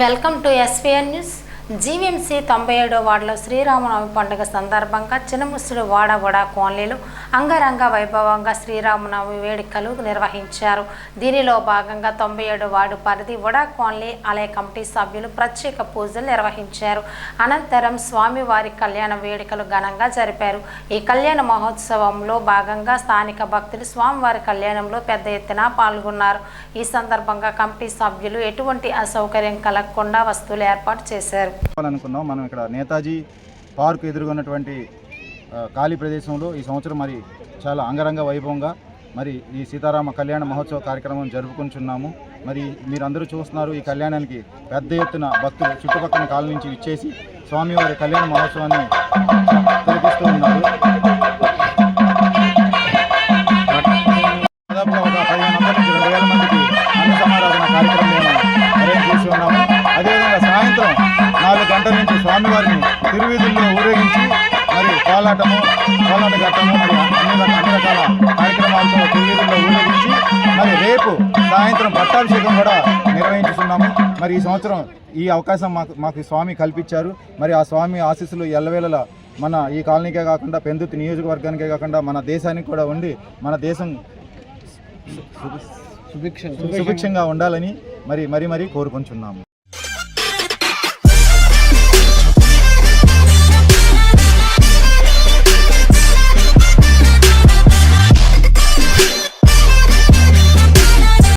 Welcome to SVN news. GVMC 97వ వార్డులో శ్రీరామనవమి పండుగ సందర్భంగా చిన్నముసుడు వాడ కాలనీలో అంగరంగ వైభవంగా శ్రీరామనవమి వేడుకలు నిర్వహించారు. దీనిలో భాగంగా 97వ వార్డు పరిధి వడా కాలనీ ఆలయ కమిటీ సభ్యులు ప్రత్యేక పూజలు నిర్వహించారు. అనంతరం స్వామివారి కళ్యాణ వేడుకలు ఘనంగా జరిపారు. ఈ కళ్యాణ మహోత్సవంలో భాగంగా స్థానిక భక్తులు స్వామివారి కళ్యాణంలో పెద్ద ఎత్తున పాల్గొన్నారు. ఈ సందర్భంగా కమిటీ సభ్యులు ఎటువంటి అసౌకర్యం కలగకుండా వస్తువులు ఏర్పాటు చేశారు. అనుకున్నాం మనం ఇక్కడ నేతాజీ పార్క్ ఎదుర్కొన్నటువంటి ఖాళీ ప్రదేశంలో ఈ సంవత్సరం మరి చాలా అంగరంగ వైభవంగా మరి ఈ సీతారామ కళ్యాణ మహోత్సవ కార్యక్రమం జరుపుకుంటున్నాము. మరి మీరందరూ చూస్తున్నారు, ఈ కళ్యాణానికి పెద్ద ఎత్తున భక్తులు చుట్టుపక్కల కాలనీ నుంచి ఇచ్చేసి స్వామివారి కళ్యాణ మహోత్సవాన్ని జరిపిస్తూ ఉన్నారు. దాదాపుగా ఒక 15 నుంచి 2000 మందికి అన్న సమారాధన కార్యక్రమం అరేంజ్ చేసి ఉన్నాము. అదేవిధంగా సాయంత్రం 4 గంటల నుంచి స్వామివారిని తిరువీధుల్లో ఊరేగించి మరి కోలాట ఘట్టము మరి అన్ని రకాల కార్యక్రమాలతో తిరువీధుల్లో ఊరేగించి మరి రేపు సాయంత్రం పట్టాభిషేకం కూడా నిర్వహించుతున్నాము. మరి ఈ సంవత్సరం ఈ అవకాశం మాకు స్వామి కల్పించారు. మరి ఆ స్వామి ఆశీస్సులు ఎల్లవేళలా మన ఈ కాలనీకే కాకుండా పెందుర్తి నియోజకవర్గానికే కాకుండా మన దేశానికి కూడా ఉండి మన దేశం సుభిక్షంగా ఉండాలని మరి కోరుకుంటున్నాము.